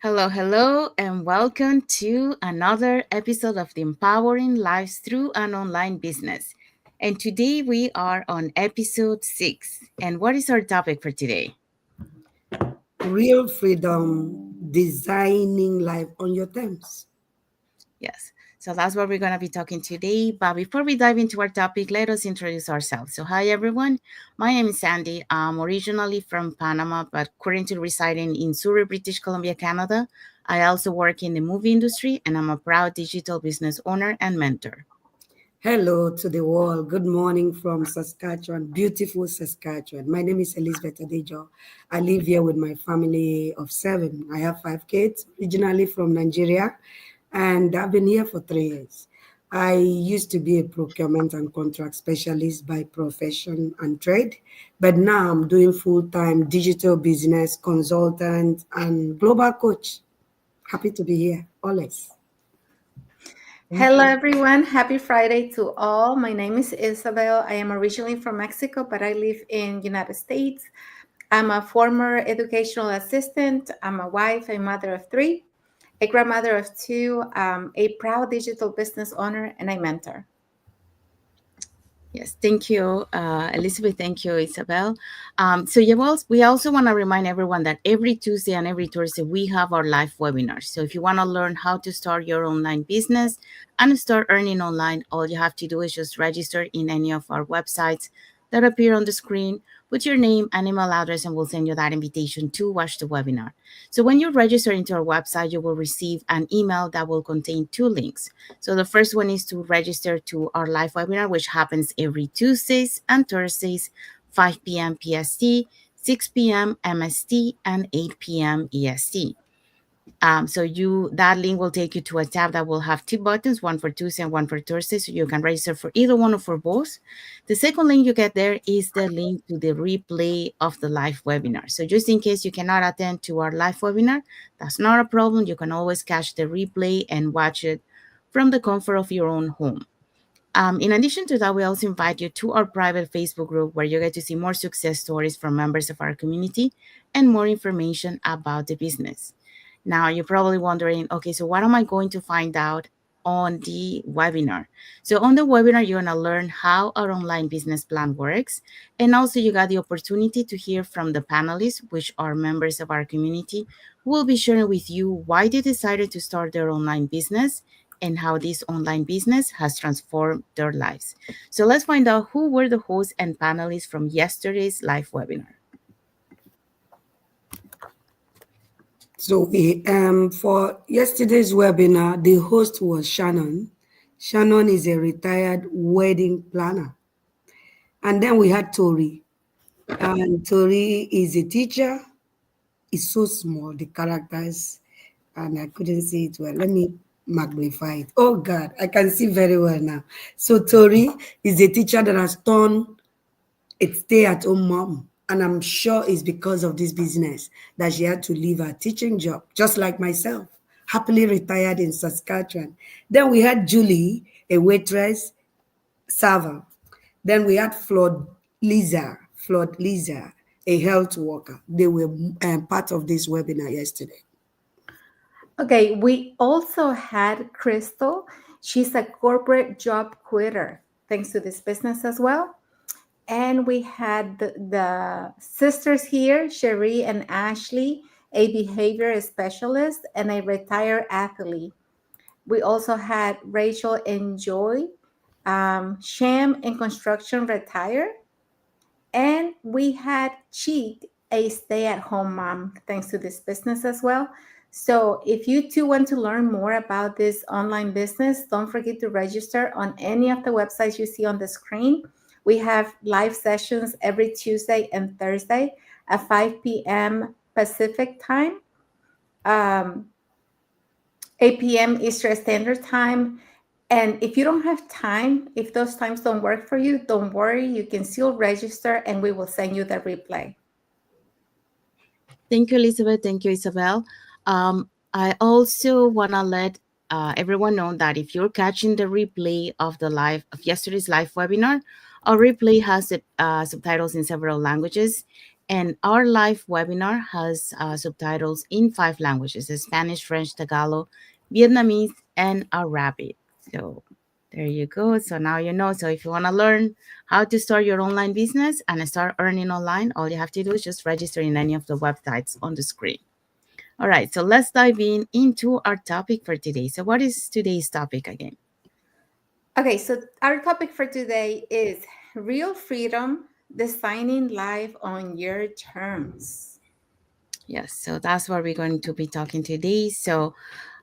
Hello, hello, and welcome to another episode of the Empowering Lives Through an Online Business. And today we are on episode 6. And what is our topic for today? Real freedom, designing life on your terms. Yes, so that's what we're going to be talking today. But before we dive into our topic, let us introduce ourselves. So, hi everyone, my name is Sandy. I'm originally from Panama, but currently residing in Surrey, British Columbia, Canada. I also work in the movie industry, and I'm a proud digital business owner and mentor. Hello to the world. Good morning from Saskatchewan, beautiful Saskatchewan. My name is Elizabeth Adejo. I live here with my family of 7. I have 5 kids, originally from Nigeria, and I've been here for 3 years. I used to be a procurement and contract specialist by profession and trade, but now I'm doing full-time digital business consultant and global coach. Happy to be here, always. Thank Hello, you. everyone. Happy Friday to all. My name is Isabel. I am originally from Mexico, but I live in United States. I'm a former educational assistant. I'm a wife, a mother of 3, a grandmother of 2, a proud digital business owner, and a mentor. Yes, thank you, Elizabeth. Thank you, Isabel. We also want to remind everyone that every Tuesday and every Thursday we have our live webinars. So if you want to learn how to start your online business and start earning online, all you have to do is just register in any of our websites that appear on the screen. Put your name and email address, and we'll send you that invitation to watch the webinar. So when you register into our website, you will receive an email that will contain 2 links. So the first one is to register to our live webinar, which happens every Tuesdays and Thursdays, 5 p.m. PST, 6 p.m. MST, and 8 p.m. EST. That link will take you to a tab that will have 2 buttons, one for Tuesday and one for Thursday, so you can register for either one or for both. The second link you get there is the link to the replay of the live webinar. So just in case you cannot attend to our live webinar, that's not a problem. You can always catch the replay and watch it from the comfort of your own home. In addition to that, we also invite you to our private Facebook group where you get to see more success stories from members of our community and more information about the business. Now, you're probably wondering, okay, so what am I going to find out on the webinar? So, on the webinar, you're going to learn how our online business plan works. And also, you got the opportunity to hear from the panelists, which are members of our community, who will be sharing with you why they decided to start their online business and how this online business has transformed their lives. So let's find out who were the hosts and panelists from yesterday's live webinar. So we for yesterday's webinar, the host was Shannon. Shannon is a retired wedding planner. And then we had Tori. And Tori is a teacher. It's so small, the characters, and I couldn't see it well. Let me magnify it. Oh God, I can see very well now. So Tori is a teacher that has turned a stay-at-home mom. And I'm sure it's because of this business that she had to leave her teaching job, just like myself, happily retired in Saskatchewan. Then we had Julie, a waitress, server. Then we had Flood Lisa, a health worker. They were part of this webinar yesterday. Okay, we also had Crystal. She's a corporate job quitter, thanks to this business as well. And we had the sisters here, Cherie and Ashley, a behavior specialist and a retired athlete. We also had Rachel and Joy, Sham and construction retired. And we had Cheat, a stay at home mom, thanks to this business as well. So, if you too want to learn more about this online business, don't forget to register on any of the websites you see on the screen. We have live sessions every Tuesday and Thursday at 5 p.m. Pacific time, um, 8 p.m. Eastern Standard Time. And if you don't have time, if those times don't work for you, don't worry. You can still register and we will send you the replay. Thank you, Elizabeth. Thank you, Isabel. I also want to let everyone know that if you're catching the replay of yesterday's live webinar, our replay has subtitles in several languages. And our live webinar has subtitles in 5 languages: Spanish, French, Tagalog, Vietnamese, and Arabic. So there you go. So now you know. So if you want to learn how to start your online business and start earning online, all you have to do is just register in any of the websites on the screen. All right, so let's dive into our topic for today. So what is today's topic again? Okay, so our topic for today is real freedom, designing life on your terms. Yes, so that's what we're going to be talking today. So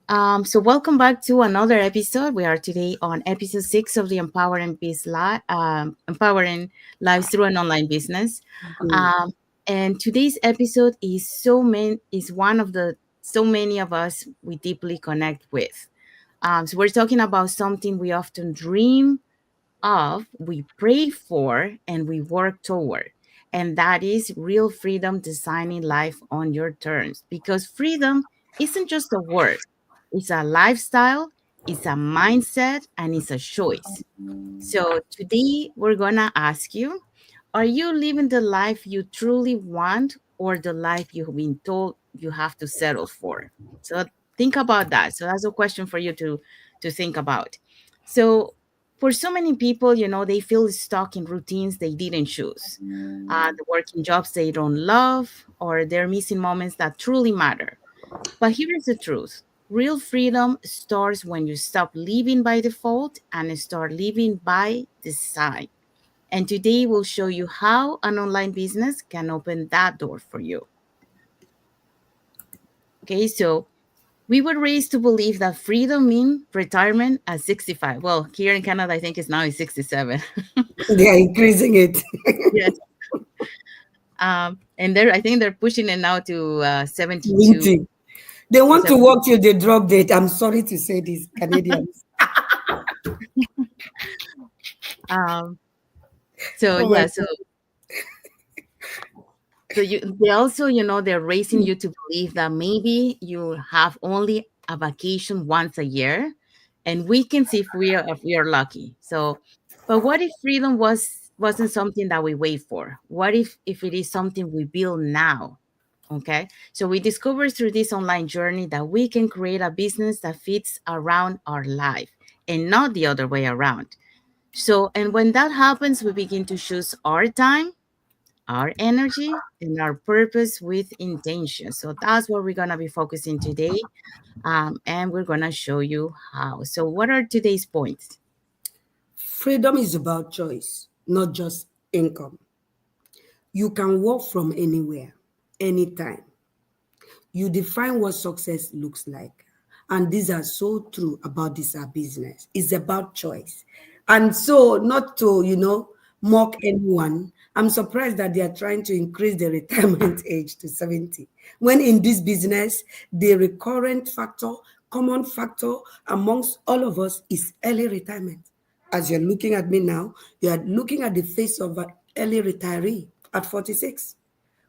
welcome back to another episode. We are today on episode 6 of the Empowering Lives Through an Online Business. Um, and today's episode is one of the so many of us we deeply connect with. So we're talking about something we often dream of, we pray for, and we work toward. And that is real freedom, designing life on your terms. Because freedom isn't just a word, it's a lifestyle, it's a mindset, and it's a choice. So today we're going to ask you, are you living the life you truly want or the life you've been told you have to settle for? So think about that. So that's a question for you to think about. So for so many people, they feel stuck in routines they didn't choose, the working jobs they don't love, or they're missing moments that truly matter. But here is the truth: real freedom starts when you stop living by default and start living by design. And today we'll show you how an online business can open that door for you. Okay, so we were raised to believe that freedom means retirement at 65. Well, here in Canada, I think it's now 67. They are increasing it. Yes. And I think they're pushing it now to 72. 20. They want to 70. work till they drop dead. I'm sorry to say this, Canadians. So Oh my yeah, they also, they're raising you to believe that maybe you have only a vacation once a year, and we can see if we are lucky. So, but what if freedom wasn't something that we wait for? What if it is something we build now? Okay, so we discovered through this online journey that we can create a business that fits around our life and not the other way around. So, and when that happens, we begin to choose our time, our energy, and our purpose with intention. So that's what we're going to be focusing today. And we're going to show you how. So, what are today's points? Freedom is about choice, not just income. You can work from anywhere, anytime. You define what success looks like. And these are so true about this our business. It's about choice. And so, not to, mock anyone, I'm surprised that they are trying to increase the retirement age to 70. When in this business, the recurrent factor, common factor amongst all of us is early retirement. As you're looking at me now, you are looking at the face of an early retiree at 46.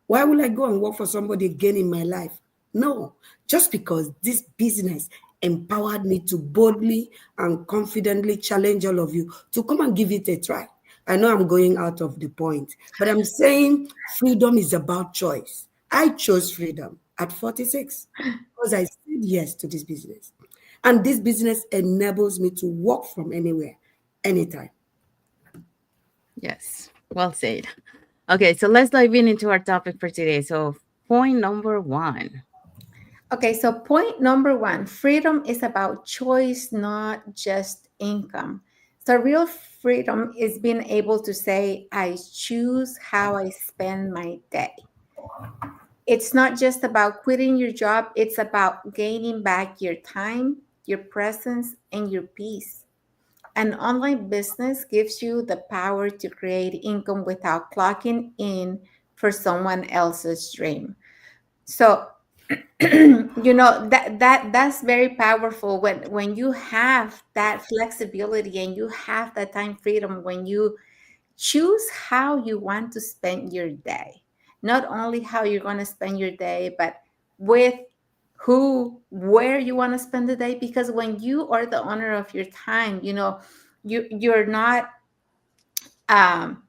Why will I go and work for somebody again in my life? No, just because this business empowered me to boldly and confidently challenge all of you to come and give it a try. I know I'm going out of the point, but I'm saying freedom is about choice. I chose freedom at 46 because I said yes to this business. And this business enables me to work from anywhere, anytime. Yes, well said. Okay, so let's dive into our topic for today. So, point number 1. Okay, so point number 1, freedom is about choice, not just income. So real freedom is being able to say, I choose how I spend my day. It's not just about quitting your job, it's about gaining back your time, your presence, and your peace. An online business gives you the power to create income without clocking in for someone else's dream. So that's very powerful when you have that flexibility and you have that time freedom, when you choose how you want to spend your day, not only how you're going to spend your day, but with who, where you want to spend the day. Because when you are the owner of your time, you're not um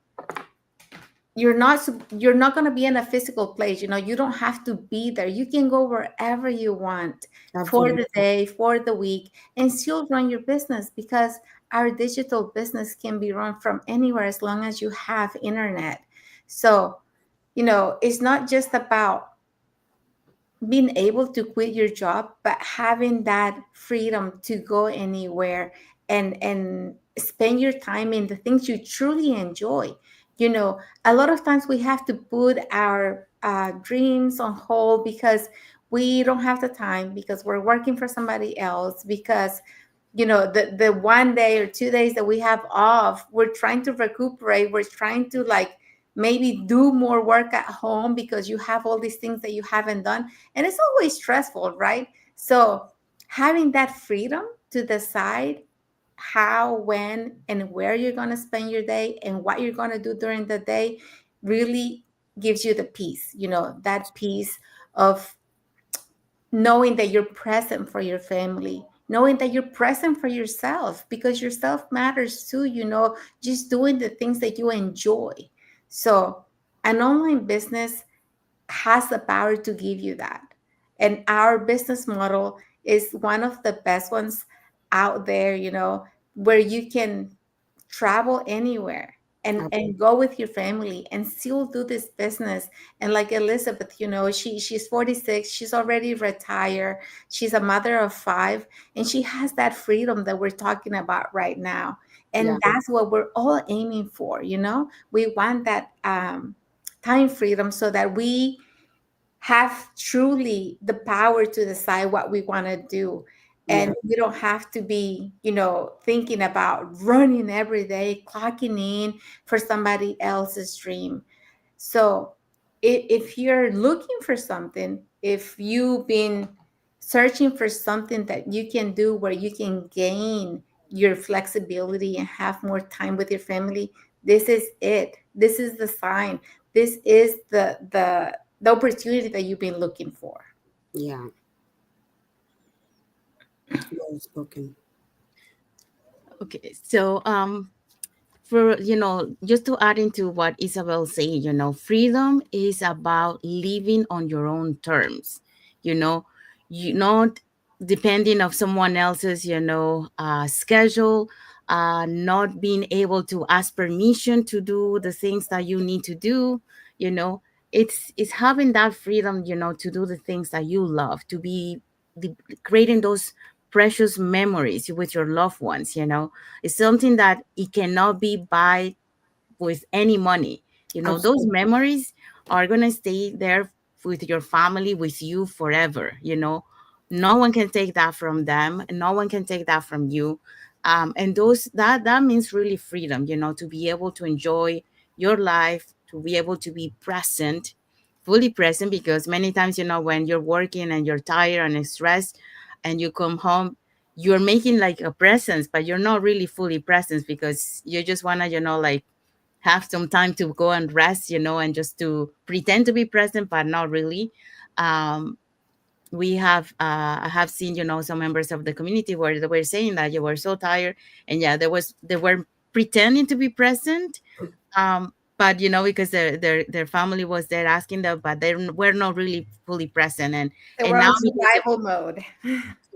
you're not going to be in a physical place. You don't have to be there. You can go wherever you want for the Absolutely. day, for the week, and still run your business, because our digital business can be run from anywhere as long as you have internet. So it's not just about being able to quit your job, but having that freedom to go anywhere and spend your time in the things you truly enjoy. A lot of times we have to put our dreams on hold because we don't have the time, because we're working for somebody else, because the 1 day or 2 days that we have off, we're trying to recuperate, we're trying to like maybe do more work at home because you have all these things that you haven't done, and it's always stressful, right? So having that freedom to decide how, when, and where you're going to spend your day and what you're going to do during the day really gives you the peace, that peace of knowing that you're present for your family, knowing that you're present for yourself, because yourself matters too, just doing the things that you enjoy. So an online business has the power to give you that. And our business model is one of the best ones out there, where you can travel anywhere and go with your family and still do this business. And like Elizabeth, she's 46, she's already retired, she's a mother of 5, and she has that freedom that we're talking about right now. Yeah. And that's what we're all aiming for. We want that time freedom so that we have truly the power to decide what we want to do. Yeah. And we don't have to be, thinking about running every day, clocking in for somebody else's dream. So if you're looking for something, if you've been searching for something that you can do where you can gain your flexibility and have more time with your family, this is it. This is the sign. This is the opportunity that you've been looking for. Yeah. Well spoken. Okay, so for just to add into what Isabel said, freedom is about living on your own terms. You know, you not depending of someone else's schedule, not being able to ask permission to do the things that you need to do. You know, it's having that freedom, to do the things that you love, to be creating those precious memories with your loved ones. It's something that it cannot be buy with any money. Those Absolutely. memories are going to stay there with your family, with you forever. No one can take that from them. No one can take that from you. And that means really freedom, to be able to enjoy your life, to be able to be present, fully present, because many times, when you're working and you're tired and stressed and you come home, you're making like a presence, but you're not really fully present because you just want to, like have some time to go and rest, and just to pretend to be present, but not really. Um, I have seen, some members of the community where they were saying that you were so tired, and yeah, they were pretending to be present, but because their family was there asking them, but they were not really fully present, They and were now on because of survival mode.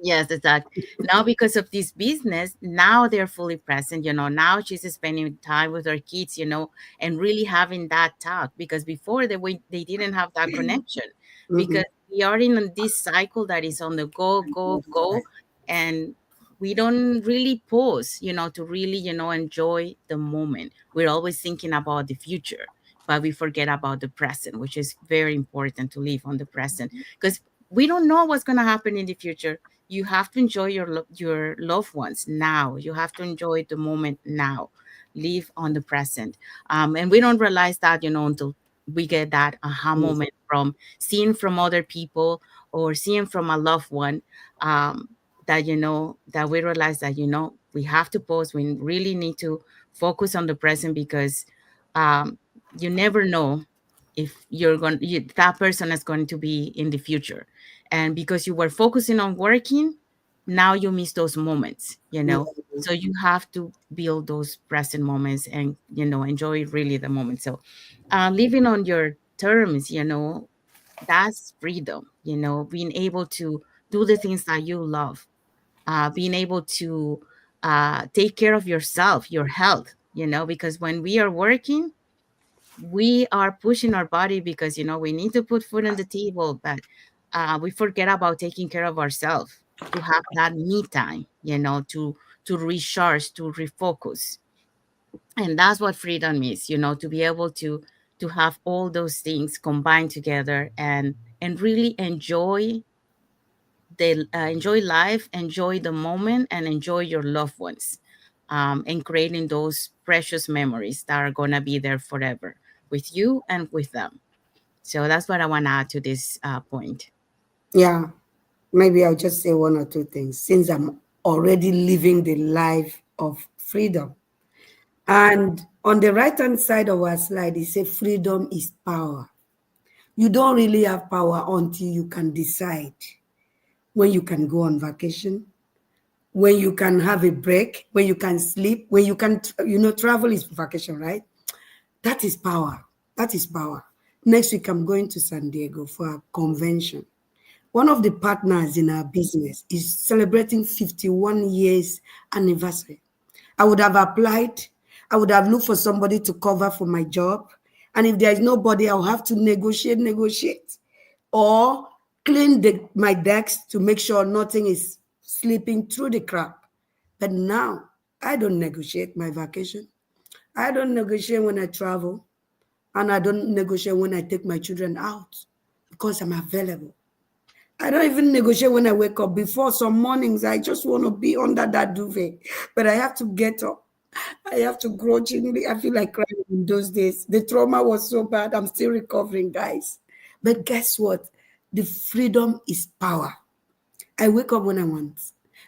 yes, exactly. Now because of this business, now they're fully present. Now she's spending time with her kids, and really having that talk, because before they didn't have that connection, Mm-hmm. because we are in this cycle that is on the go, go, go, and we don't really pause, to really, enjoy the moment. We're always thinking about the future, but we forget about the present, which is very important to live on the present, because we don't know what's going to happen in the future. You have to enjoy your loved ones now. You have to enjoy the moment now. Live on the present. And we don't realize that, until we get that aha Yes. moment from seeing from other people or seeing from a loved one. That that we realize that we have to pause. We really need to focus on the present, because um, you never know if that person is going to be in the future, and because you were focusing on working, now you miss those moments, Yeah. so you have to build those present moments and enjoy really the moment. So living on your terms, that's freedom, being able to do the things that you love, being able to take care of yourself, your health, because when we are working, we are pushing our body because we need to put food on the table, but we forget about taking care of ourselves, to have that me time, to recharge, to refocus. And that's what freedom is, to be able to have all those things combined together, and really enjoy life, enjoy the moment, and enjoy your loved ones, and creating those precious memories that are going to be there forever with you and with them. So that's what I want to add to this point. Yeah. Maybe I'll just say one or two things since I'm already living the life of freedom. And on the right hand side of our slide, it says freedom is power. You don't really have power until you can decide when you can go on vacation, when you can have a break, when you can sleep, when you can, travel is vacation, right? That is power. That is power. Next week, I'm going to San Diego for a convention. One of the partners in our business is celebrating 51 years anniversary. I would have applied. I would have looked for somebody to cover for my job. And if there is nobody, I'll have to negotiate, or clean my decks to make sure nothing is slipping through the crack. But now, I don't negotiate my vacation. I don't negotiate when I travel. And I don't negotiate when I take my children out because I'm available. I don't even negotiate when I wake up. Before some mornings, I just want to be under that duvet. But I have to get up. I have to grudgingly. I feel like crying in those days. The trauma was so bad. I'm still recovering, guys. But guess what? The freedom is power. I wake up when I want.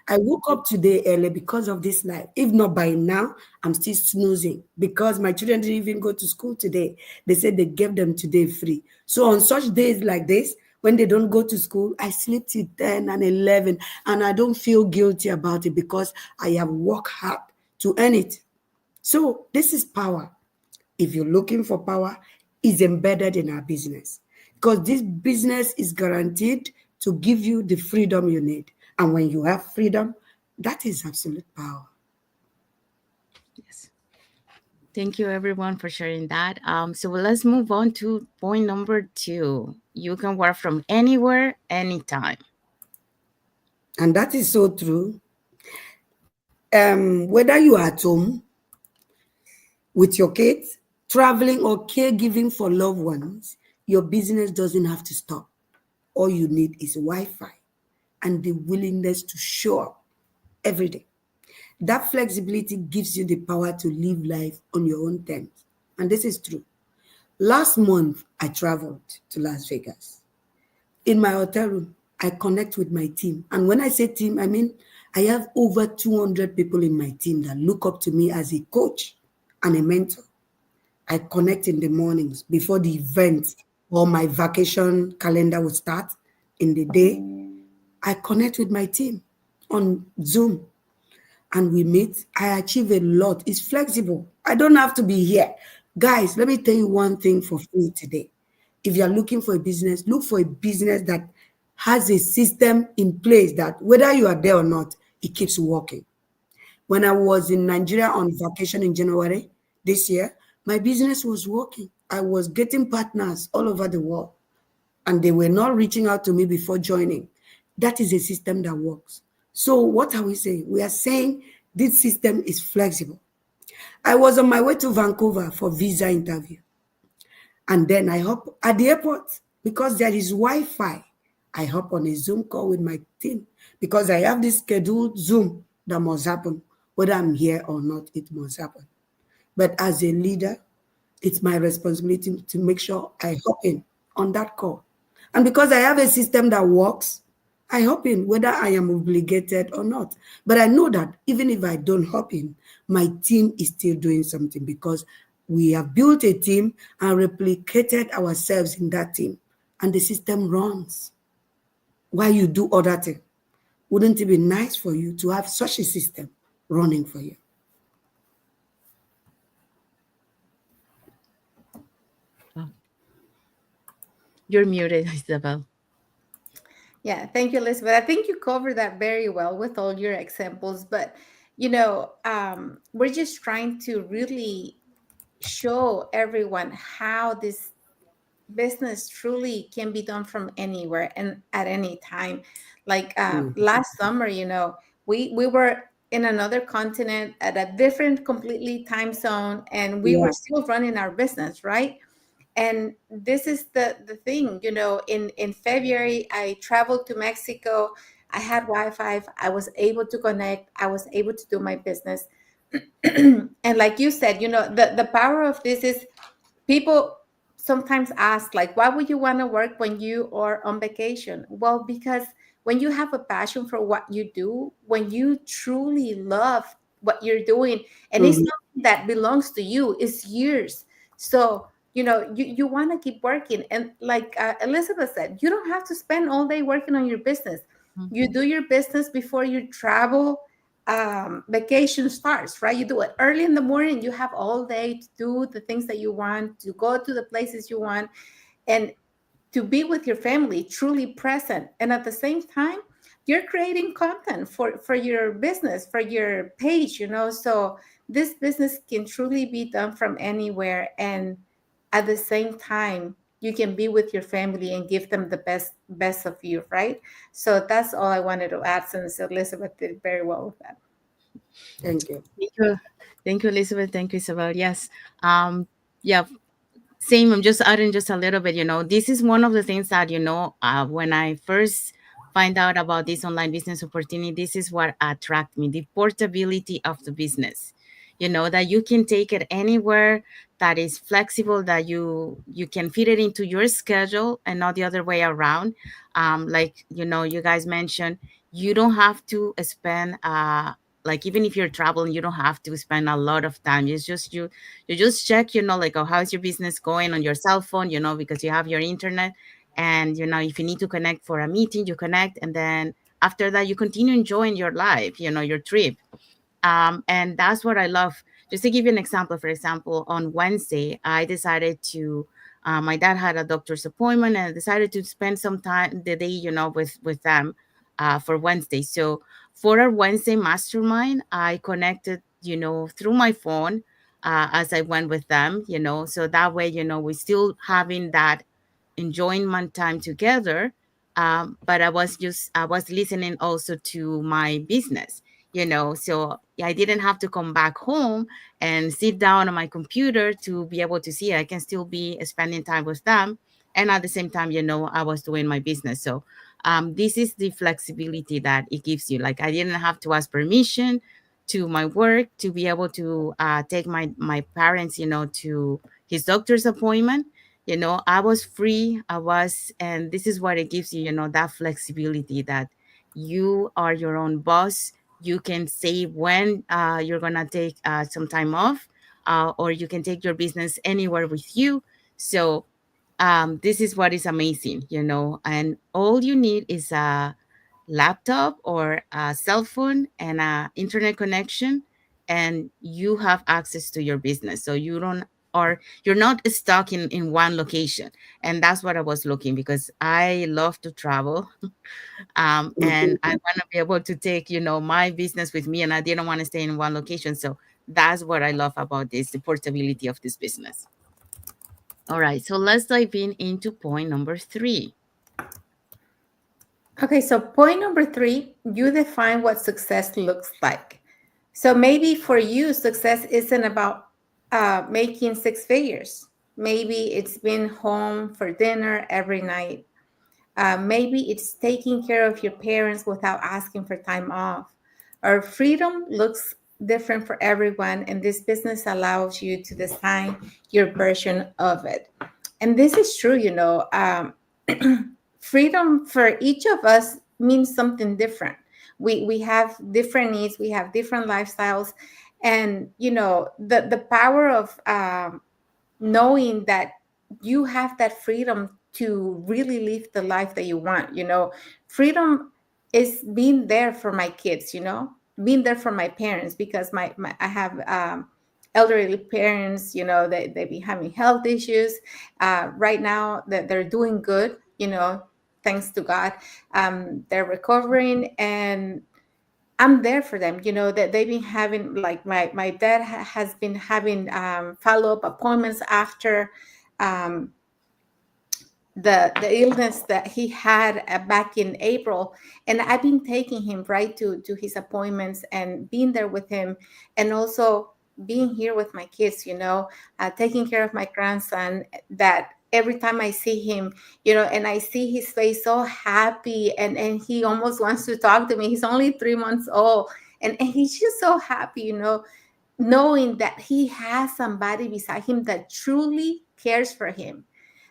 I woke up today early because of this life. If not by now, I'm still snoozing because my children didn't even go to school today. They said they gave them today free. So on such days like this, when they don't go to school, I sleep till 10 and 11, and I don't feel guilty about it because I have worked hard to earn it. So this is power. If you're looking for power, it's embedded in our business because this business is guaranteed to give you the freedom you need. And when you have freedom, that is absolute power. Yes. Thank you, everyone, for sharing that. So let's move on to point number 2. You can work from anywhere, anytime. And that is so true. Whether you are at home with your kids, traveling, or caregiving for loved ones, your business doesn't have to stop. All you need is Wi-Fi and the willingness to show up every day. That flexibility gives you the power to live life on your own terms. And this is true. Last month, I traveled to Las Vegas. In my hotel room, I connect with my team. And when I say team, I mean I have over 200 people in my team that look up to me as a coach and a mentor. I connect in the mornings before the event or my vacation calendar will start in the day. I connect with my team on Zoom and we meet. I achieve a lot. It's flexible. I don't have to be here. Guys, let me tell you one thing for free today. If you're looking for a business, look for a business that has a system in place that whether you are there or not, it keeps working. When I was in Nigeria on vacation in January this year, my business was working. I was getting partners all over the world, and they were not reaching out to me before joining. That is a system that works. So what are we saying? We are saying this system is flexible. I was on my way to Vancouver for visa interview. And then I hop at the airport because there is Wi-Fi. I hop on a Zoom call with my team because I have this scheduled Zoom that must happen. Whether I'm here or not, it must happen. But as a leader, it's my responsibility to make sure I hop in on that call. And because I have a system that works, I hop in whether I am obligated or not. But I know that even if I don't hop in, my team is still doing something because we have built a team and replicated ourselves in that team. And the system runs while you do other things. Wouldn't it be nice for you to have such a system running for you? Oh, you're muted, Isabel. Yeah, thank you, Elizabeth. I think you covered that very well with all your examples. But, we're just trying to really show everyone how this business truly can be done from anywhere and at any time. Like Mm. last summer, we were in another continent at a different completely time zone, and we Yeah. were still running our business, right? And this is the thing, in February I traveled to Mexico. I had Wi-Fi, I was able to connect, I was able to do my business. And like you said, the power of this is, people sometimes ask, like, why would you want to work when you are on vacation? Well, because when you have a passion for what you do, when you truly love what you're doing, and it's Mhm. something that belongs to you, it's yours. So you want to keep working. And like Elizabeth said, you don't have to spend all day working on your business. You Mhm. do your business before you travel. Vacation starts, right? You do it early in the morning. You have all day to do the things that you want, to go to the places you want, and to be with your family, truly present. And at the same time, you're creating content for your business, for your page, So this business can truly be done from anywhere. And at the same time, you can be with your family and give them the best of you, right? So that's all I wanted to add, since Elizabeth did very well with that. Thank you. Thank you. Thank you, Elizabeth. Thank you, Isabel. Yes. Yeah, same. I'm just adding just a little bit. This is one of the things that, when I first find out about this online business opportunity, this is what attract me, the portability of the business. That you can take it anywhere, that is flexible, that you can fit it into your schedule and not the other way around. Like, you guys mentioned, you don't have to spend, like, even if you're traveling, you don't have to spend a lot of time. It's just you just check, like, oh, how's your business going on your cell phone, because you have your internet. And if you need to connect for a meeting, you connect, and then after that you continue enjoying your life, your trip. And that's what I love. Just to give you an example, for example, on Wednesday I decided to, my dad had a doctor's appointment, and I decided to spend some time the day, with them, for Wednesday. So for our Wednesday mastermind, I connected, through my phone, as I went with them, so that way, we still having that enjoyment time together. But I was listening also to my business, so I didn't have to come back home and sit down on my computer to be able to see it. I can still be spending time with them, and at the same time, I was doing my business. So this is the flexibility that it gives you. Like, I didn't have to ask permission to my work to be able to take my parents, to his doctor's appointment. I was free. And this is what it gives you, that flexibility, that you are your own boss. You can say when you're gonna take some time off, or you can take your business anywhere with you. So this is what is amazing, and all you need is a laptop or a cell phone and a internet connection, and you have access to your business. So you don't, or you're not stuck in one location. And that's what I was looking, because I love to travel. And I want to be able to take, my business with me, and I didn't want to stay in one location. So that's what I love about this, the portability of this business. All right, so let's dive into point number 3. Okay, so point number 3, you define what success looks like. So maybe for you, success isn't about making 6 figures. Maybe it's being home for dinner every night. Maybe it's taking care of your parents without asking for time off. Or freedom looks different for everyone, and this business allows you to design your version of it. And this is true, freedom for each of us means something different. We have different needs, we have different lifestyles, and the power of knowing that you have that freedom to really live the life that you want. Freedom is being there for my kids, being there for my parents, because I have elderly parents, they be having health issues. Right now that they're doing good, thanks to God. They're recovering, and I'm there for them, that they've been having, like my dad has been having follow-up appointments after um, the illness that he had back in April, and I've been taking him right to his appointments and being there with him, and also being here with my kids, taking care of my grandson. That every time I see him, and I see his face so happy, and he almost wants to talk to me. He's only 3 months old, and he's just so happy, knowing that he has somebody beside him that truly cares for him.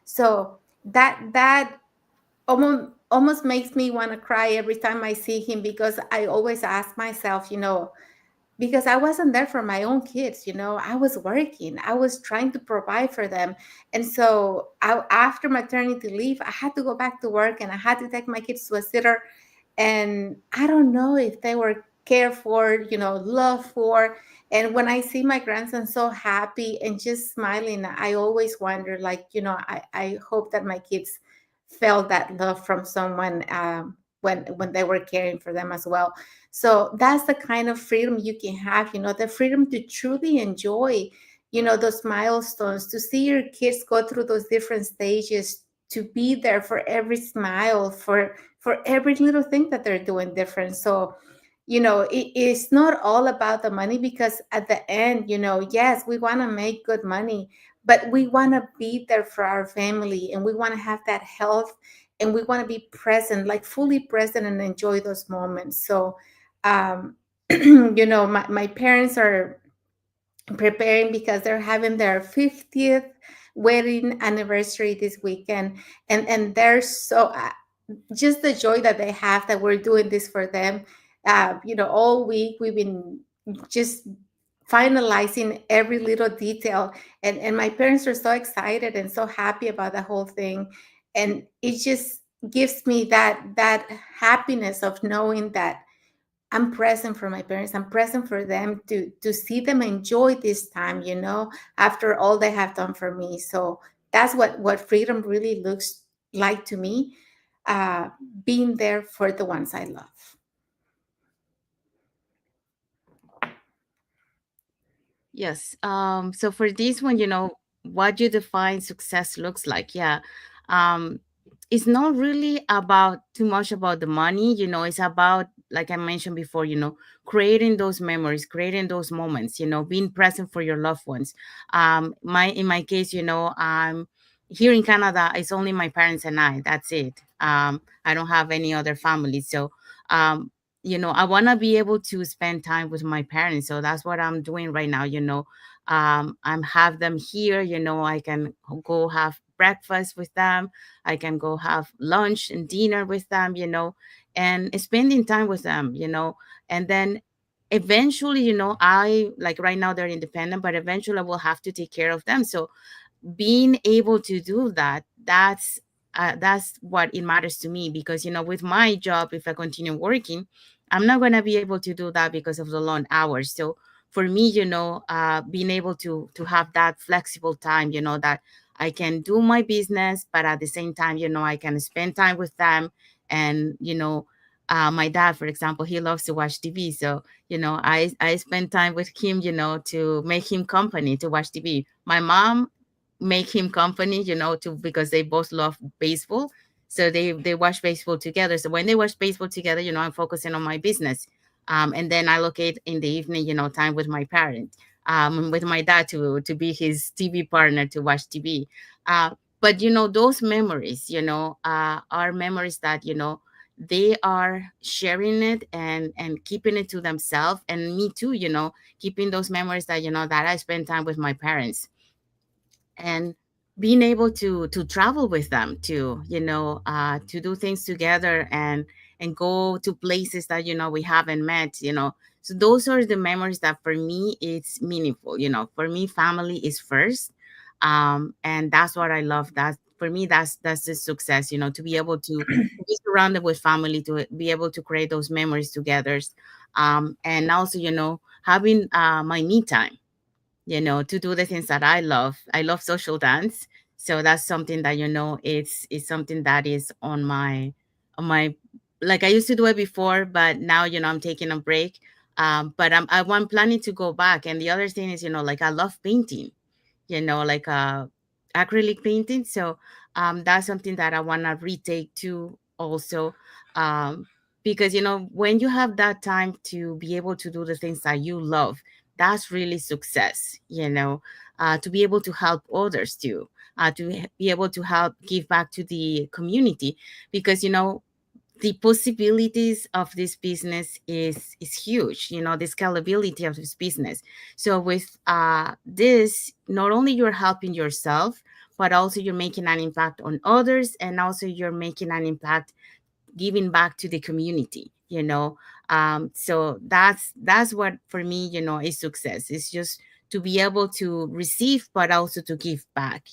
So that almost makes me want to cry every time I see him, because I always ask myself, because I wasn't there for my own kids, I was working, I was trying to provide for them. And so after maternity leave, I had to go back to work, and I had to take my kids to a sitter. And I don't know if they were cared for, loved for. And when I see my grandson so happy and just smiling, I always wonder, like, I hope that my kids felt that love from someone when they were caring for them as well. So that's the kind of freedom you can have, the freedom to truly enjoy, those milestones, to see your kids go through those different stages, to be there for every smile, for every little thing that they're doing different. So, it's not all about the money, because at the end, yes, we want to make good money, but we want to be there for our family, and we want to have that health, and we want to be present, like fully present, and enjoy those moments. So, my parents are preparing, because they're having their 50th wedding anniversary this weekend, and they're so just the joy that they have that we're doing this for them. All week we've been just finalizing every little detail, and my parents are so excited and so happy about the whole thing. And it just gives me that happiness of knowing that I'm present for my parents. I'm present for them, to see them enjoy this time, after all they have done for me. So that's what freedom really looks like to me, uh, being there for the ones I love. Yes. So for this one, what you define success looks like. Yeah. Um, it's not really about too much about the money, it's about, like I mentioned before, creating those memories, creating those moments, being present for your loved ones. In my case, I'm here in Canada, it's only my parents and I. That's it. I don't have any other family. So I want to be able to spend time with my parents, so that's what I'm doing right now. I'm have them here. I can go have breakfast with them, I can go have lunch and dinner with them, and spending time with them, and then eventually, I, like, right now they're independent, but eventually I will have to take care of them. So being able to do that, that's what it matters to me, because with my job, if I continue working, I'm not going to be able to do that because of the long hours. So for me, being able to have that flexible time, that I can do my business, but at the same time, I can spend time with them. And my dad, for example, he loves to watch TV. So I spend time with him, to make him company to watch TV. My mom make him company, to because they both love baseball. So they watch baseball together. So when they watch baseball together, I'm focusing on my business. And then I locate in the evening, time with my parent, with my dad to be his TV partner to watch TV. But those memories, are memories that they are sharing it and keeping it to themselves, and me too, keeping those memories that that I spend time with my parents, and being able to travel with them, to do things together, and go to places that we haven't met. So those are the memories that for me it's meaningful. For me, family is first. And that's what I love. That for me, that's the success, to be able to be surrounded with family, to be able to create those memories together, and also, having my me time, to do the things that I love. I love social dance. So that's something that, it's something that is on my, like I used to do it before, but now, I'm taking a break. But I'm planning to go back. And the other thing is, like I love painting, like acrylic painting. So that's something that I want to retake too also. Um, because, when you have that time to be able to do the things that you love, that's really success, to be able to help others too, be able to help give back to the community, because, the possibilities of this business is huge, the scalability of this business. So with this, not only you're helping yourself, but also you're making an impact on others, and also you're making an impact giving back to the community. So that's what for me, is success. It's just to be able to receive, but also to give back.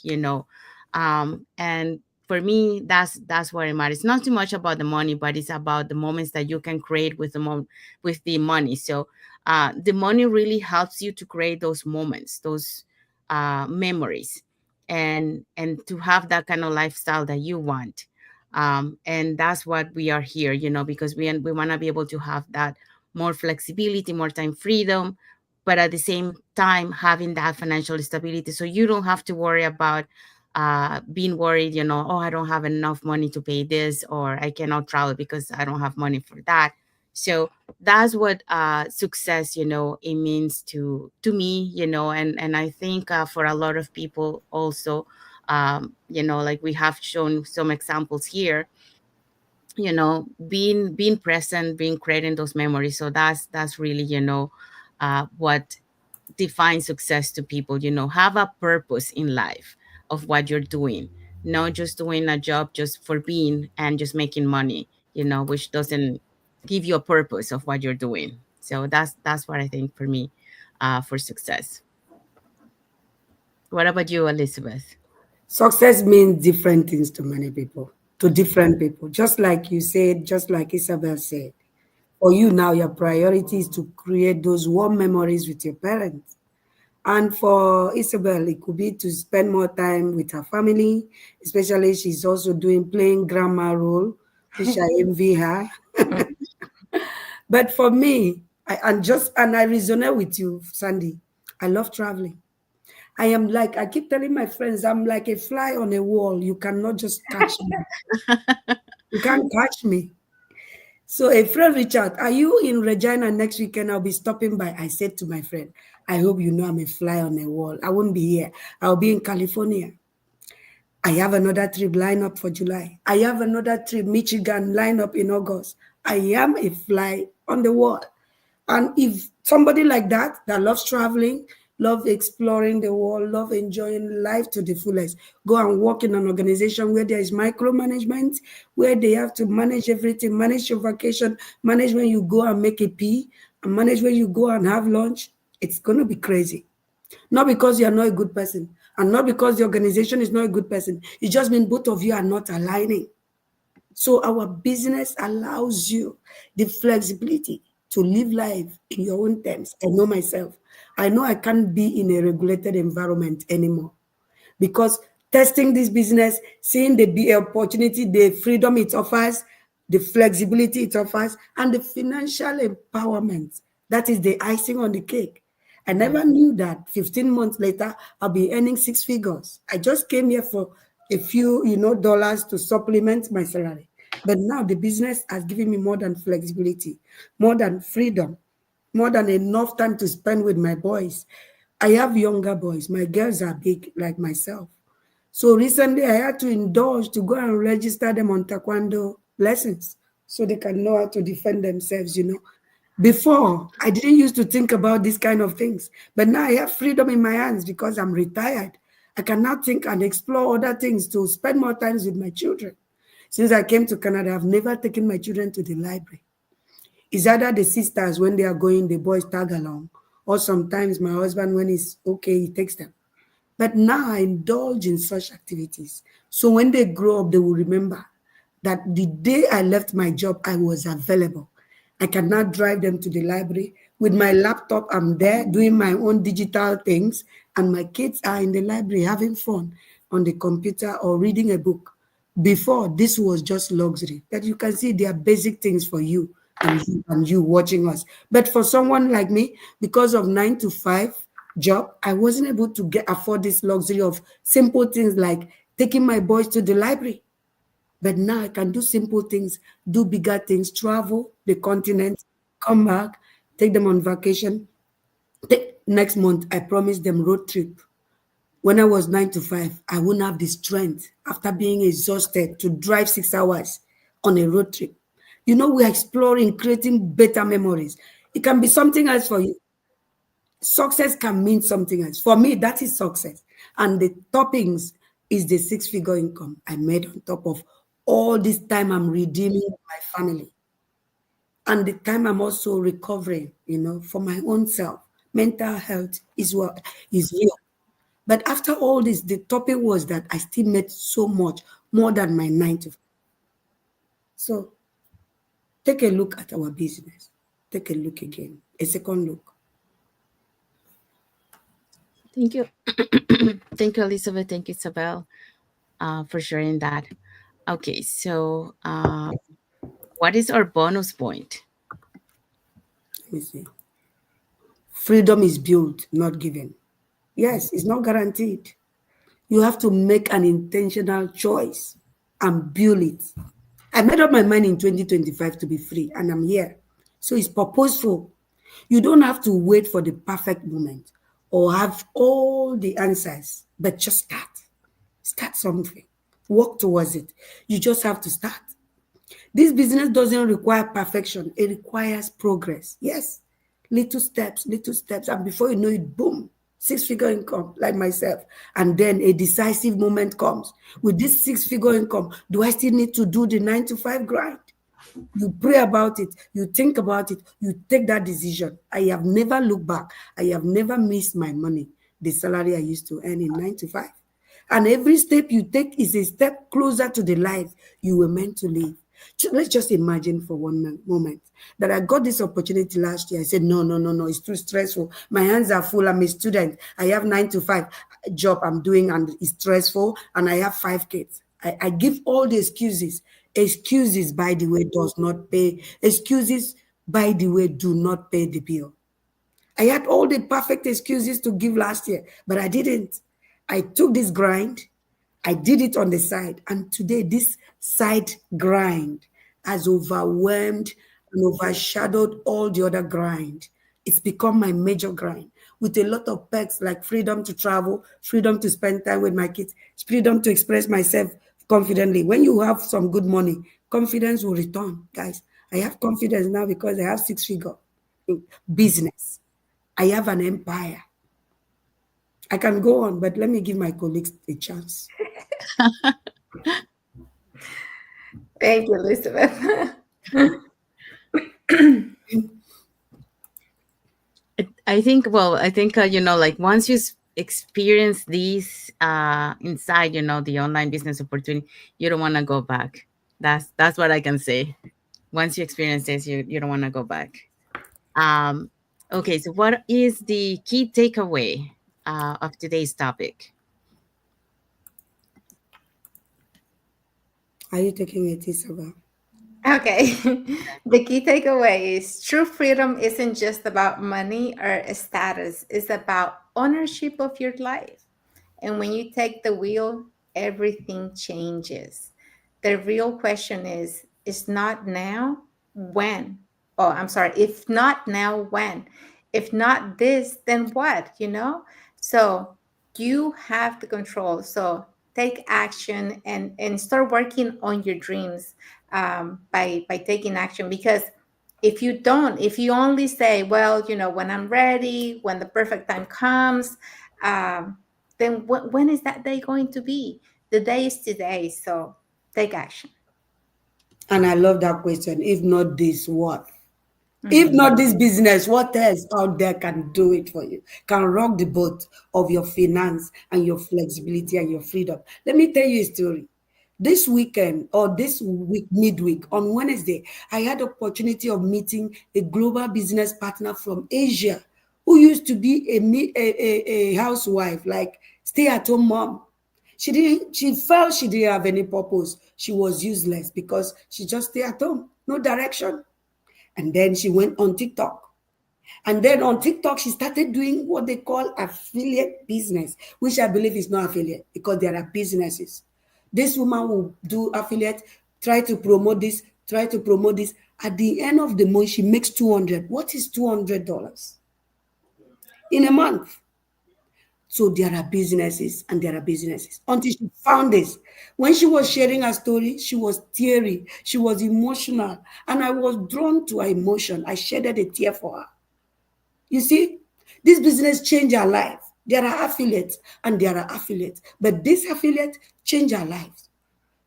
And for me, that's what it matters. It's not too much about the money, but it's about the moments that you can create with with the money. So the money really helps you to create those moments, those memories, and to have that kind of lifestyle that you want. And that's what we are here, because we want to be able to have that more flexibility, more time freedom, but at the same time having that financial stability, so you don't have to worry about being worried, oh, I don't have enough money to pay this, or I cannot travel because I don't have money for that. So that's what success, it means to me, and I think for a lot of people also, like we have shown some examples here, being present, being creating those memories. So that's really, what defines success to people. Have a purpose in life of what you're doing, not just doing a job just for being and just making money, which doesn't give you a purpose of what you're doing. So that's what I think for me, for success. What about you, Elizabeth? Success means different things to many people, to different people. Just like you said, just like Isabel said. For you now, your priority is to create those warm memories with your parents. And for Isabel, it could be to spend more time with her family, especially she's also playing grandma role, which I envy her. But for me, and I resonate with you, Sandy. I love traveling. I keep telling my friends, I'm like a fly on a wall. You cannot just catch me. You can't catch me. So a friend reached out, are you in Regina next weekend? I'll be stopping by. I said to my friend, I hope you know I'm a fly on a wall. I won't be here. I'll be in California. I have another trip lined up for July. I have another trip, Michigan, lined up in August. I am a fly on the wall. And if somebody like that loves traveling, love exploring the world, love enjoying life to the fullest, go and work in an organization where there is micromanagement, where they have to manage everything, manage your vacation, manage when you go and make a pee, and manage when you go and have lunch, it's going to be crazy. Not because you are not a good person, and not because the organization is not a good person. It just means both of you are not aligning. So our business allows you the flexibility to live life in your own terms. I know myself. I know I can't be in a regulated environment anymore, because testing this business, seeing the opportunity, the freedom it offers, the flexibility it offers, and the financial empowerment, that is the icing on the cake. I never knew that 15 months later, I'll be earning six figures. I just came here for a few, dollars to supplement my salary. But now the business has given me more than flexibility, more than freedom, more than enough time to spend with my boys. I have younger boys. My girls are big like myself. So recently I had to indulge to go and register them on Taekwondo lessons so they can know how to defend themselves. Before, I didn't used to think about these kind of things. But now I have freedom in my hands because I'm retired. I can now think and explore other things to spend more time with my children. Since I came to Canada, I've never taken my children to the library. It's either the sisters, when they are going, the boys tag along, or sometimes my husband, when he's okay, he takes them. But now I indulge in such activities. So when they grow up, they will remember that the day I left my job, I was available. I cannot drive them to the library. With my laptop, I'm there doing my own digital things, and my kids are in the library having fun on the computer or reading a book. Before, this was just luxury. That you can see they are basic things for you watching us. But for someone like me, because of 9 to 5 job, I wasn't able to get afford this luxury of simple things like taking my boys to the library. But now I can do simple things, do bigger things, travel the continent, come back, take them on vacation. Next month, I promised them road trip. When I was 9 to 5, I wouldn't have the strength after being exhausted to drive 6 hours on a road trip. We're exploring, creating better memories. It can be something else for you. Success can mean something else. For me, that is success. And the toppings is the six-figure income I made on top of all this time I'm redeeming my family. And the time I'm also recovering, for my own self. Mental health is what is real. But after all this, the topic was that I still made so much more than my 9 to 5. So take a look at our business. Take a look again. A second look. Thank you. Thank you, Elizabeth. Thank you, Isabel, for sharing that. Okay, so what is our bonus point? Let me see. Freedom is built, not given. Yes, it's not guaranteed. You have to make an intentional choice and build it. I made up my mind in 2025 to be free, and I'm here. So it's purposeful. You don't have to wait for the perfect moment or have all the answers, but just start. Start something. Work towards it. You just have to start. This business doesn't require perfection. It requires progress. Yes. Little steps. And before you know it, boom, six-figure income like myself. And then a decisive moment comes. With this six-figure income, do I still need to do the 9 to 5 grind? You pray about it. You think about it. You take that decision. I have never looked back. I have never missed my money, the salary I used to earn in 9 to 5. And every step you take is a step closer to the life you were meant to live. Let's just imagine for one moment that I got this opportunity last year. I said, no, it's too stressful. My hands are full. I'm a student. I have 9 to 5 job I'm doing and it's stressful. And I have 5 kids. I give all the excuses. Excuses, by the way, does not pay. Excuses, by the way, do not pay the bill. I had all the perfect excuses to give last year, but I didn't. I took this grind, I did it on the side, and today this side grind has overwhelmed and overshadowed all the other grind. It's become my major grind with a lot of perks like freedom to travel, freedom to spend time with my kids, freedom to express myself confidently. When you have some good money, confidence will return, guys. I have confidence now because I have six-figure business. I have an empire. I can go on, but let me give my colleagues a chance. Thank you, Elizabeth. I think, like once you experience these inside, the online business opportunity, you don't want to go back. That's what I can say. Once you experience this, you don't want to go back. Okay, so what is the key takeaway of today's topic? Are you taking it, Isabel? Okay. The key takeaway is true freedom isn't just about money or status, it's about ownership of your life. And when you take the wheel, everything changes. The real question is not now, when? Oh, I'm sorry. If not now, when? If not this, then what? So you have the control. So take action and start working on your dreams by taking action. Because if you only say, well, when I'm ready, when the perfect time comes, then when is that day going to be? The day is today. So take action. And I love that question. If not this, what? If Mhm. not this business, what else out there can do it for you? Can rock the boat of your finance and your flexibility and your freedom. Let me tell you a story. This weekend or this week, midweek, on Wednesday, I had opportunity of meeting a global business partner from Asia who used to be a housewife, like stay-at-home mom. She felt she didn't have any purpose. She was useless because she just stay at home, no direction. And then she went on TikTok. And then on TikTok, she started doing what they call affiliate business, which I believe is not affiliate because there are businesses. This woman will do affiliate, try to promote this, try to promote this. At the end of the month, she makes 200. What is $200 in a month? So there are businesses and there are businesses. Until she found this. When she was sharing her story, she was teary, she was emotional, and I was drawn to her emotion. I shedded a tear for her. You see, this business changed her life. There are affiliates and there are affiliates, but this affiliate changed her life.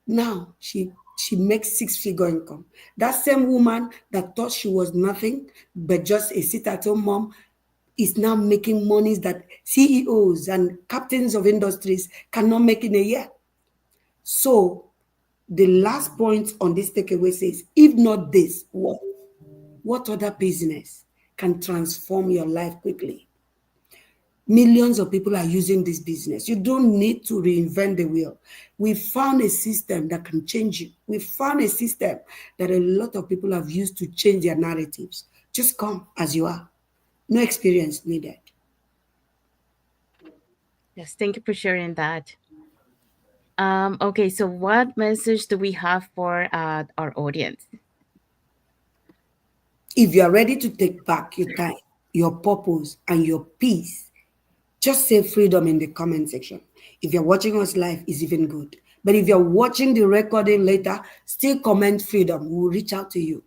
Now she makes six-figure income. That same woman that thought she was nothing but just a sit-at-home mom is now making monies that CEOs and captains of industries cannot make in a year. So the last point on this takeaway says, if not this, what? What other business can transform your life quickly? Millions of people are using this business. You don't need to reinvent the wheel. We found a system that can change you. We found a system that a lot of people have used to change their narratives. Just come as you are. No experience needed. Yes, thank you for sharing that. Okay, so what message do we have for our audience? If you are ready to take back your time, your purpose, and your peace, just say freedom in the comment section. If you're watching us live, it's even good. But if you're watching the recording later, still comment freedom. We'll reach out to you.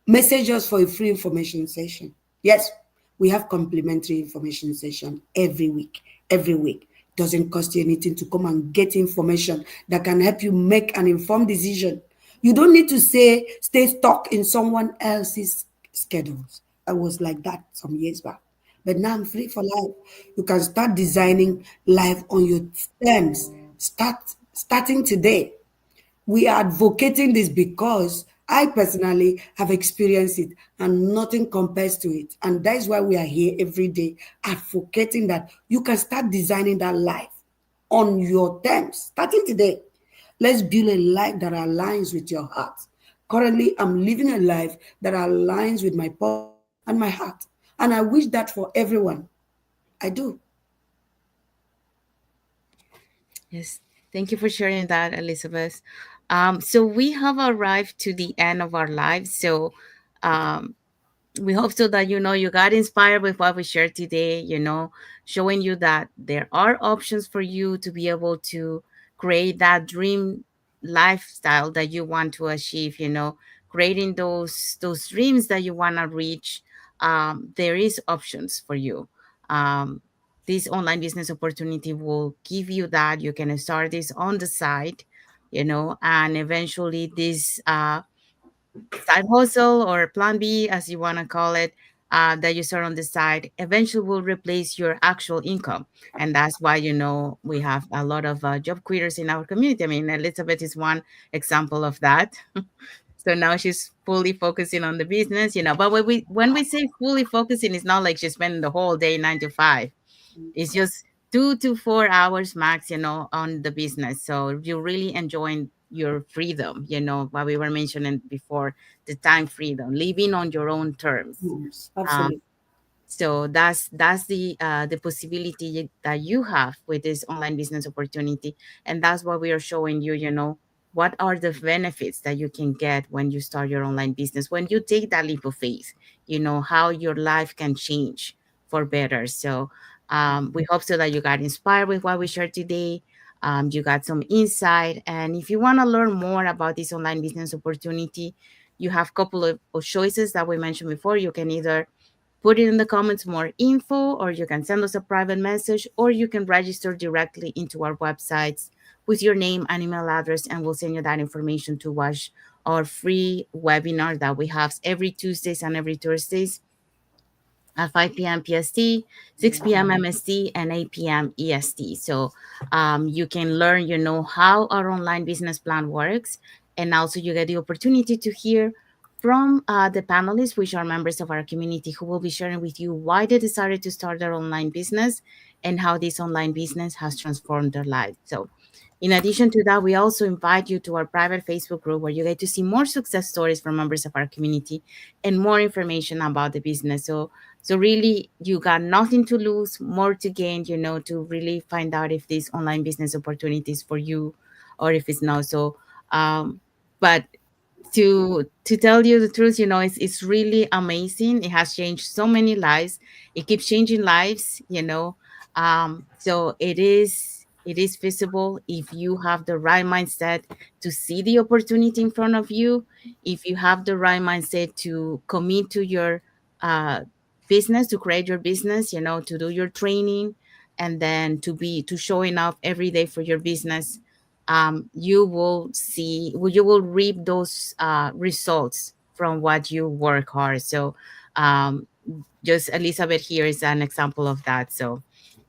Message us for a free information session. Yes, we have complimentary information session every week. Every week. Doesn't cost you anything to come and get information that can help you make an informed decision. You don't need to stay stuck in someone else's schedules. I was like that some years back. But now I'm free for life. You can start designing life on your terms. Starting today. We are advocating this because I personally have experienced it and nothing compares to it. And that is why we are here every day advocating that you can start designing that life on your terms, starting today. Let's build a life that aligns with your heart. Currently, I'm living a life that aligns with my purpose and my heart. And I wish that for everyone. I do. Yes, thank you for sharing that, Elizabeth. So we have arrived to the end of our lives. So um, we hope so that you got inspired with what we shared today, showing you that there are options for you to be able to create that dream lifestyle that you want to achieve, creating those dreams that you want to reach. There is options for you. This online business opportunity will give you that. You can start this on the side, and eventually this side hustle or plan B, as you want to call it, that you start on the side, eventually will replace your actual income. And that's why, we have a lot of job quiters in our community. I mean, Elizabeth is one example of that. So now she's fully focusing on the business, But when we say fully focusing, it's not like she's spending the whole day 9 to 5. It's just 2 to 4 hours max, on the business. So you're really enjoying your freedom, what we were mentioning before, the time freedom, living on your own terms. Yes, Um, absolutely. so that's the possibility that you have with this online business opportunity, and that's what we are showing you. What are the benefits that you can get when you start your online business, when you take that leap of faith, how your life can change for better. So we hope so that you got inspired with what we shared today. You got some insight, and if you want to learn more about this online business opportunity, you have a couple of choices that we mentioned before. You can either put it in the comments more info, or you can send us a private message, or you can register directly into our websites with your name and email address, and we'll send you that information to watch our free webinar that we have every Tuesdays and every Thursdays at 5 p.m. PST, 6 p.m. MST, and 8 p.m. EST. So you can learn, how our online business plan works. And also you get the opportunity to hear from the panelists, which are members of our community, who will be sharing with you why they decided to start their online business and how this online business has transformed their life. So in addition to that, we also invite you to our private Facebook group where you get to see more success stories from members of our community and more information about the business. So really, you got nothing to lose, more to gain, to really find out if these online business opportunities for you or if it's not. So, but to tell you the truth, it's really amazing. It has changed so many lives. It keeps changing lives. So it is feasible if you have the right mindset to see the opportunity in front of you. If you have the right mindset to commit to your uh, business, to create your business, to do your training, and then to showing up every day for your business, you will see, well, you will reap those results from what you work hard. So um, just Elizabeth here is an example of that. So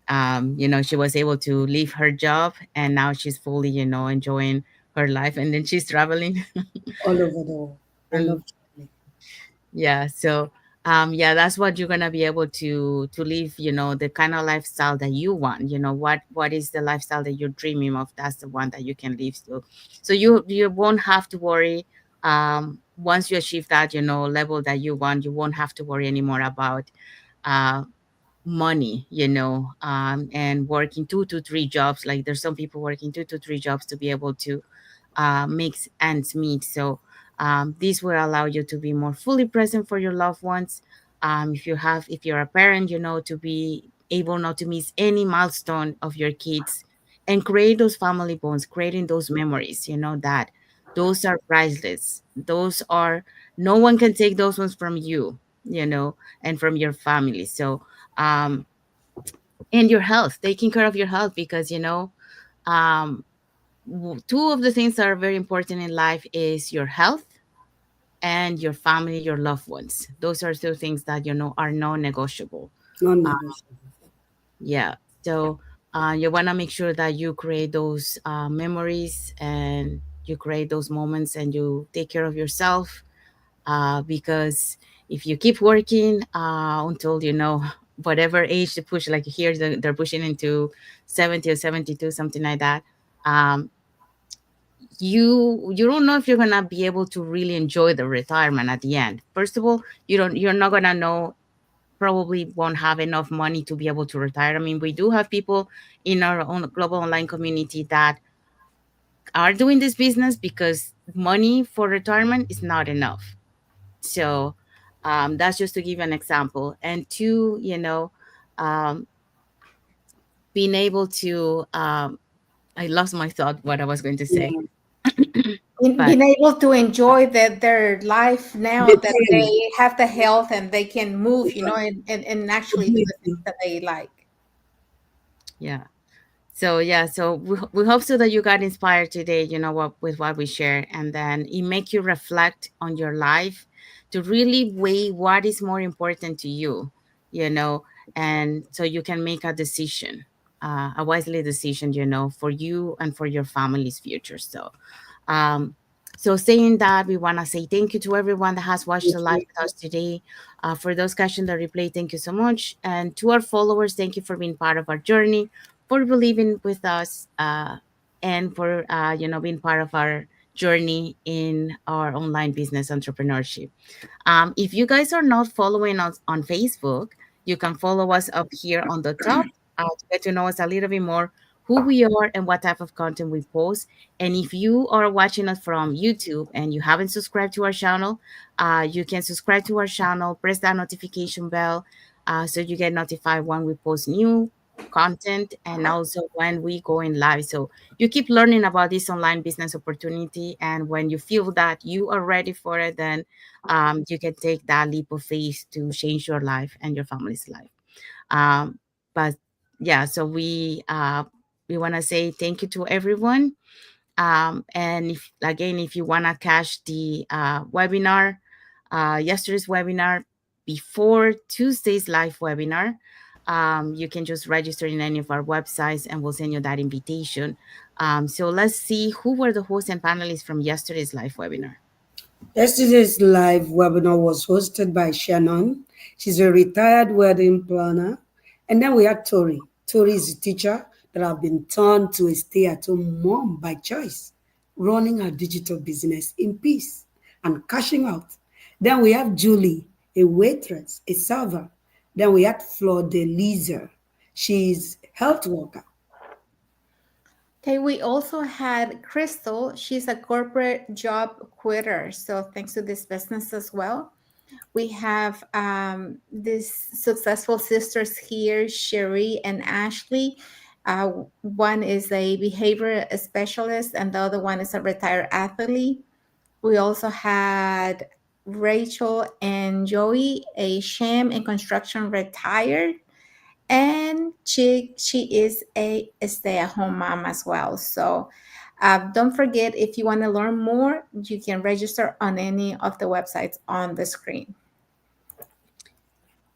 she was able to leave her job and now she's fully, enjoying her life, and then she's traveling. All over the world. I And love traveling. yeah, so yeah, that's what you're gonna be able to live, the kind of lifestyle that you want. What is the lifestyle that you're dreaming of? That's the one that you can live. So you won't have to worry. Once you achieve that, level that you want, you won't have to worry anymore about uh money, and working 2 to 3 jobs. Like there's some people working 2 to 3 jobs to be able to make ends meet. So this will allow you to be more fully present for your loved ones. If you're a parent, to be able not to miss any milestone of your kids and create those family bonds, creating those memories, that those are priceless. Those are, no one can take those ones from you, and from your family. So, um, and your health, taking care of your health, because, um, two of the things that are very important in life is your health and your family, your loved ones. Those are two things that are non-negotiable. uh, Non-negotiable. yeah. So you want to make sure that you create those memories and you create those moments and you take care of yourself, because if you keep working until whatever age they push, like here they're pushing into 70 or 72, something like that. um, you don't know if you're gonna be able to really enjoy the retirement at the end. First of all, you're not gonna know, probably won't have enough money to be able to retire. I mean, we do have people in our own global online community that are doing this business because money for retirement is not enough. So that's just to give an example. And two, um, being able to I lost my thought what I was going to say. Yeah. But Being able to enjoy their life now The that time. they have the health and they can move, Yeah. and actually do the things Completely. that they like. yeah. So yeah, so we hope so that you got inspired today, with what we share, and then it make you reflect on your life to really weigh what is more important to you, you know, and so you can make a decision, a wisely decision, for you and for your family's future. Um, so saying that, we want to say thank you to everyone that has watched Thank the live you. with us today. For those catching the replay, thank you so much. And to our followers, thank you for being part of our journey, for believing with us, and for being part of our journey in our online business entrepreneurship. If you guys are not following us on Facebook, you can follow us up here on the top to get to know us a little bit more, who we are and what type of content we post. And if you are watching us from YouTube and you haven't subscribed to our channel, you can subscribe to our channel, press that notification bell, so you get notified when we post new content and also when we go in live. So you keep learning about this online business opportunity. And when you feel that you are ready for it, then you can take that leap of faith to change your life and your family's life. But yeah, so we want to say thank you to everyone, And if you want to catch the webinar, yesterday's webinar before Tuesday's live webinar, you can just register in any of our websites and we'll send you that invitation. So let's see who were the hosts and panelists from yesterday's live webinar. Yesterday's live webinar was hosted by Shannon. She's a retired wedding planner. And then we had Tori. Tori is a teacher that have been turned to a stay-at-home mom by choice, running her digital business in peace and cashing out. Then we have Julie, a waitress, a server. Then we had Flor-de-Lisa. She's health worker. Okay, we also had Crystal. She's a corporate job quitter. So thanks to this business as well. We have these successful sisters here, Sherry and Ashley. One is a behavior specialist, and the other one is a retired athlete. We also had Rachel and Joey, a sham and construction retired, and she is a stay-at-home mom as well. So don't forget, if you want to learn more, you can register on any of the websites on the screen.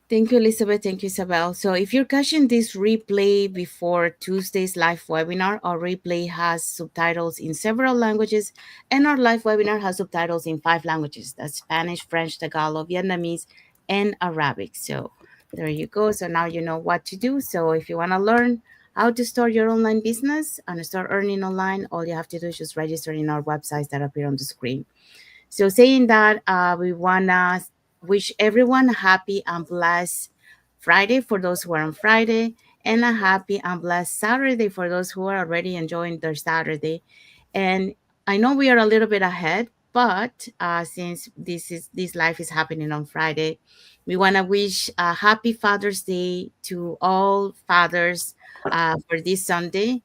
Thank you, Elizabeth. Thank you, Isabel. So if you're catching this replay before Tuesday's live webinar, our replay has subtitles in several languages, and our live webinar has subtitles in 5 languages. That's Spanish, French, Tagalog, Vietnamese, and Arabic. So there you go. So now you know what to do. So if you want to learn how to start your online business and start earning online, all you have to do is just register in our websites that appear on the screen. So saying that, we want to wish everyone a happy and blessed Friday for those who are on Friday, and a happy and blessed Saturday for those who are already enjoying their Saturday. And I know we are a little bit ahead, but since this life is happening on Friday, we want to wish a happy Father's Day to all fathers for this Sunday.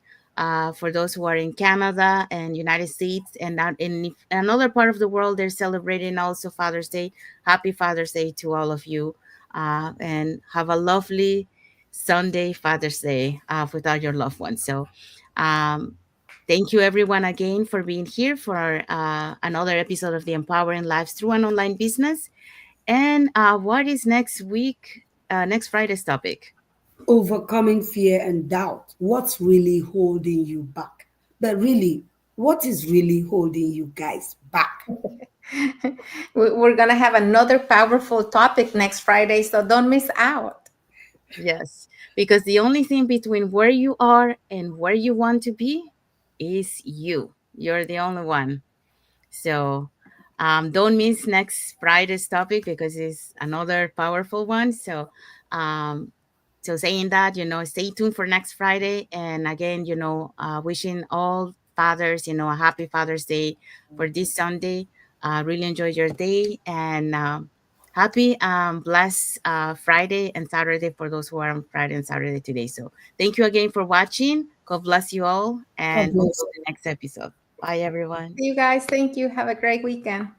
For those who are in Canada and United States, and not in another part of the world, they're celebrating also Father's Day. Happy Father's Day to all of you, and have a lovely Sunday, Father's Day, with all your loved ones. So, thank you everyone again for being here for another episode of the Empowering Lives Through an Online Business. And what is next week? Next Friday's topic? Overcoming fear and doubt. What's really holding you back? But really, what is really holding you guys back? We're going to have another powerful topic next Friday, so don't miss out. Yes, because the only thing between where you are and where you want to be is you. You're the only one. So don't miss next Friday's topic because it's another powerful one. So, so saying that, stay tuned for next Friday. And again, wishing all fathers, a happy Father's Day for this Sunday. Really enjoy your day, and happy blessed Friday and Saturday for those who are on Friday and Saturday today. So thank you again for watching. God bless you all, and God bless. until the next episode. Bye, everyone. See you guys. Thank you. Have a great weekend.